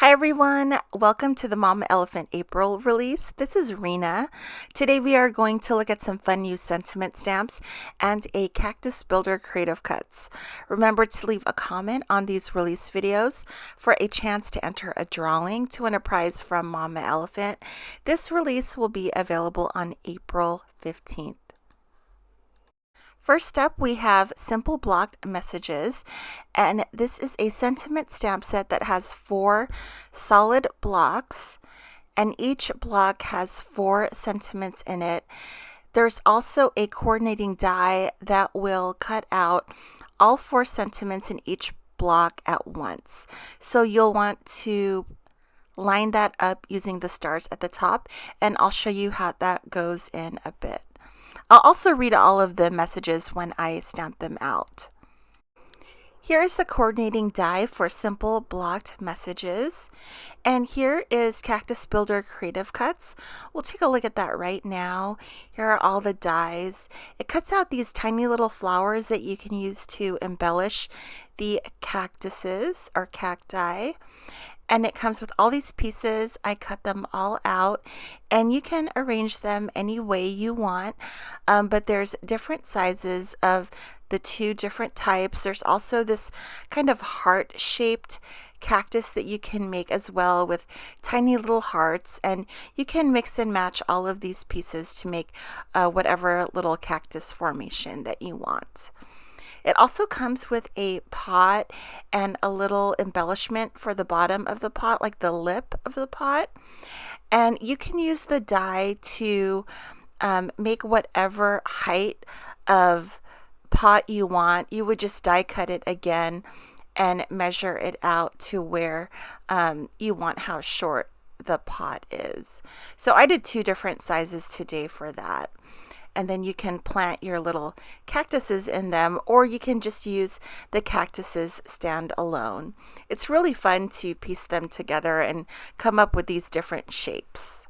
Hi everyone, welcome to the Mama Elephant April release. This is Rena. Today we are going to look at some fun new sentiment stamps and a Cactus Builder Creative Cuts. Remember to leave a comment on these release videos for a chance to enter a drawing to win a prize from Mama Elephant. This release will be available on April 15th. First up, we have Simple Blocked Messages, and this is a sentiment stamp set that has 4 solid blocks, and each block has 4 sentiments in it. There's also a coordinating die that will cut out all 4 sentiments in each block at once. So you'll want to line that up using the stars at the top, and I'll show you how that goes in a bit. I'll also read all of the messages when I stamp them out. Here is the coordinating die for Simple Blocked Messages. And here is Cactus Builder Creative Cuts. We'll take a look at that right now. Here are all the dies. It cuts out these tiny little flowers that you can use to embellish the cactuses or cacti. And it comes with all these pieces. I cut them all out, and you can arrange them any way you want, but there's different sizes of the 2 different types. There's also this kind of heart-shaped cactus that you can make as well with tiny little hearts, and you can mix and match all of these pieces to make whatever little cactus formation that you want. It also comes with a pot and a little embellishment for the bottom of the pot, like the lip of the pot. And you can use the die to make whatever height of pot you want. You would just die cut it again and measure it out to where you want how short the pot is. So I did 2 different sizes today for that. And then you can plant your little cactuses in them, or you can just use the cactuses stand alone. It's really fun to piece them together and come up with these different shapes.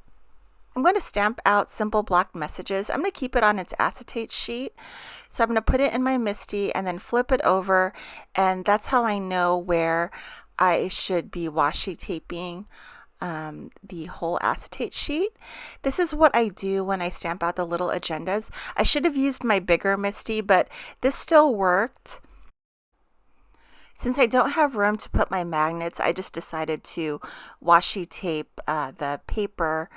I'm going to stamp out Simple Blocked Messages. I'm going to keep it on its acetate sheet. So I'm going to put it in my MISTI and then flip it over, and that's how I know where I should be washi taping the whole acetate sheet. This is what I do when I stamp out the little agendas. I should have used my bigger MISTI, but this still worked. Since I don't have room to put my magnets, I just decided to washi tape the paper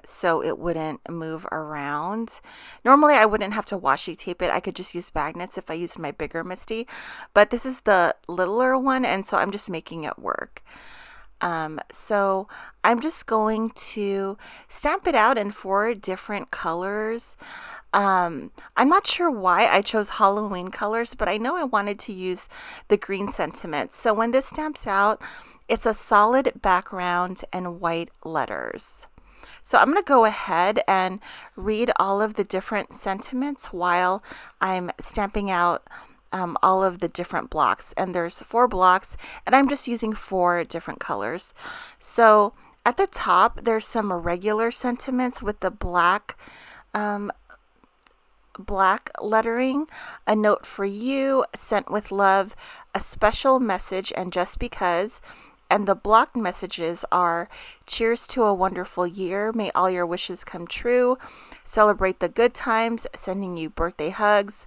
so it wouldn't move around. Normally I wouldn't have to washi tape it. I could just use magnets if I used my bigger MISTI, but this is the littler one, and so I'm just making it work. So I'm just going to stamp it out in 4 different colors. I'm not sure why I chose Halloween colors, but I know I wanted to use the green sentiments. So when this stamps out, it's a solid background and white letters. So I'm going to go ahead and read all of the different sentiments while I'm stamping out all of the different blocks, and there's 4 blocks, and I'm just using 4 different colors. So at the top there's some regular sentiments with the black lettering, a note for you, sent with love, a special message, and just because. And the blocked messages are cheers to a wonderful year, may all your wishes come true, celebrate the good times, sending you birthday hugs,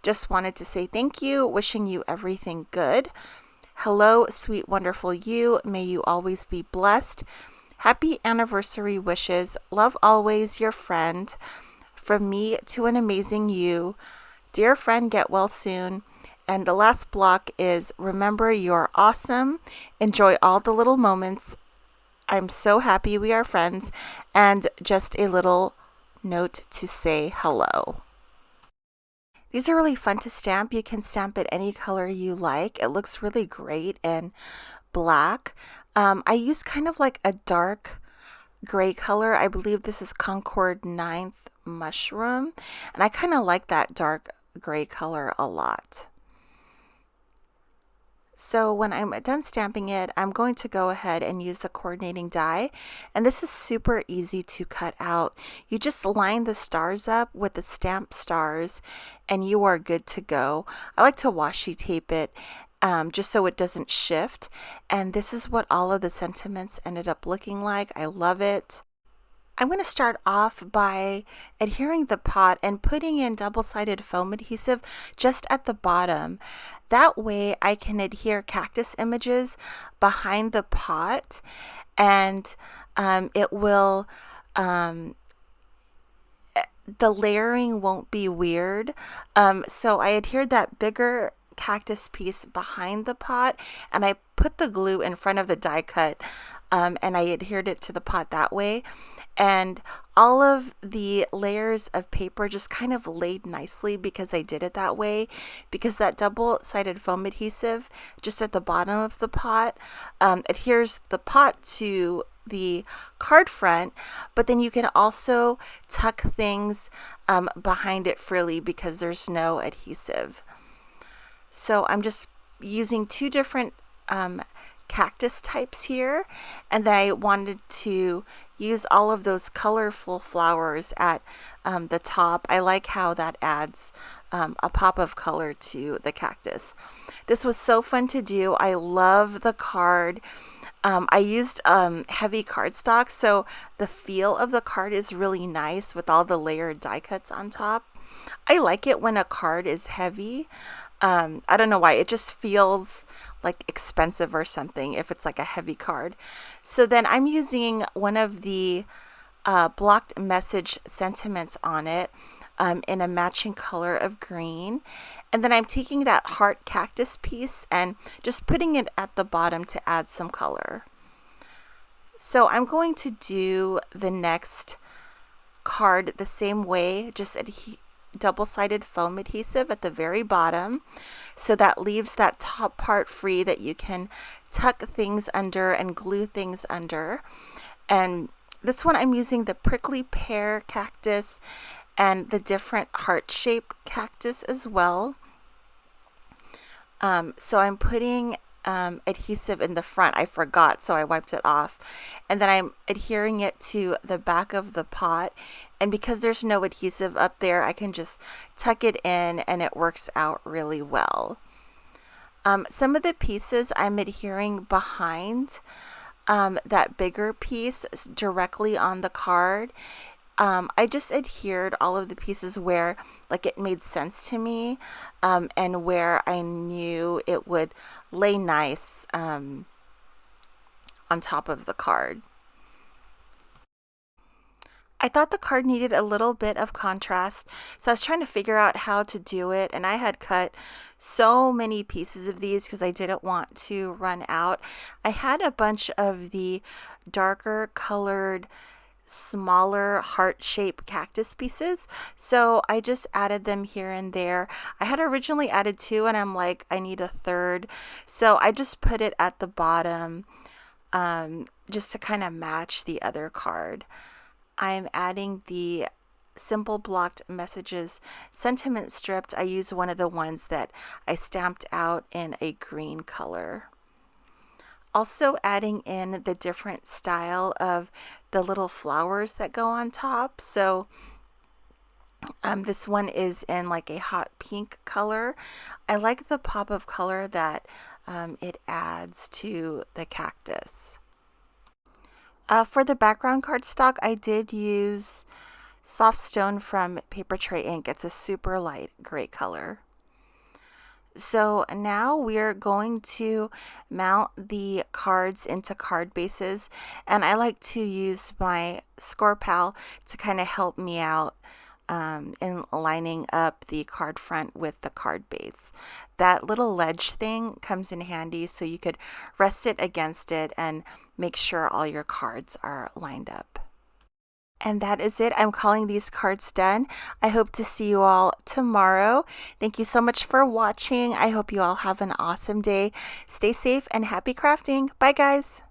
just wanted to say thank you, wishing you everything good. Hello, sweet, wonderful you. May you always be blessed. Happy anniversary wishes. Love always, your friend. From me to an amazing you. Dear friend, get well soon. And the last block is remember you're awesome. Enjoy all the little moments. I'm so happy we are friends. And just a little note to say hello. These are really fun to stamp. You can stamp it any color you like. It looks really great in black. I use kind of like a dark gray color. I believe this is Concord 9th Mushroom. And I kind of like that dark gray color a lot. So when I'm done stamping it, I'm going to go ahead and use the coordinating die. And this is super easy to cut out. You just line the stars up with the stamped stars and you are good to go. I like to washi tape it just so it doesn't shift. And this is what all of the sentiments ended up looking like. I love it. I'm going to start off by adhering the pot and putting in double-sided foam adhesive just at the bottom. That way I can adhere cactus images behind the pot, and it will, the layering won't be weird. So I adhered that bigger cactus piece behind the pot, and I put the glue in front of the die cut, and I adhered it to the pot that way. And all of the layers of paper just kind of laid nicely because I did it that way, because that double-sided foam adhesive just at the bottom of the pot adheres the pot to the card front, but then you can also tuck things behind it freely because there's no adhesive. So I'm just using two different cactus types here, and I wanted to use all of those colorful flowers at the top. I like how that adds a pop of color to the cactus. This was so fun to do. I love the card. I used heavy cardstock, so the feel of the card is really nice with all the layered die cuts on top. I like it when a card is heavy. I don't know why, it just feels like expensive or something if it's like a heavy card. So then I'm using one of the blocked message sentiments on it in a matching color of green. And then I'm taking that heart cactus piece and just putting it at the bottom to add some color. So I'm going to do the next card the same way, just double-sided foam adhesive at the very bottom, so that leaves that top part free that you can tuck things under and glue things under. And this one I'm using the prickly pear cactus and the different heart-shaped cactus as well. So I'm putting adhesive in the front. I forgot, so I wiped it off, and then I'm adhering it to the back of the pot, and because there's no adhesive up there, I can just tuck it in and it works out really well. Some of the pieces I'm adhering behind that bigger piece directly on the card. I just adhered all of the pieces where like it made sense to me, and where I knew it would lay nice on top of the card. I thought the card needed a little bit of contrast, so I was trying to figure out how to do it, and I had cut so many pieces of these because I didn't want to run out. I had a bunch of the darker colored smaller heart-shaped cactus pieces, so I just added them here and there. I had originally added 2, and I'm like, I need a third, so I just put it at the bottom just to kind of match the other card. I'm adding the simple blocked messages sentiment stripped. I used one of the ones that I stamped out in a green color. Also adding in the different style of the little flowers that go on top. So this one is in like a hot pink color. I like the pop of color that it adds to the cactus. For the background cardstock, I did use Soft Stone from Paper Tray Ink. It's a super light gray color. So now we're going to mount the cards into card bases, and I like to use my Score Pal to kind of help me out in lining up the card front with the card base. That little ledge thing comes in handy, so you could rest it against it and make sure all your cards are lined up. And that is it. I'm calling these cards done. I hope to see you all tomorrow. Thank you so much for watching. I hope you all have an awesome day. Stay safe and happy crafting. Bye, guys.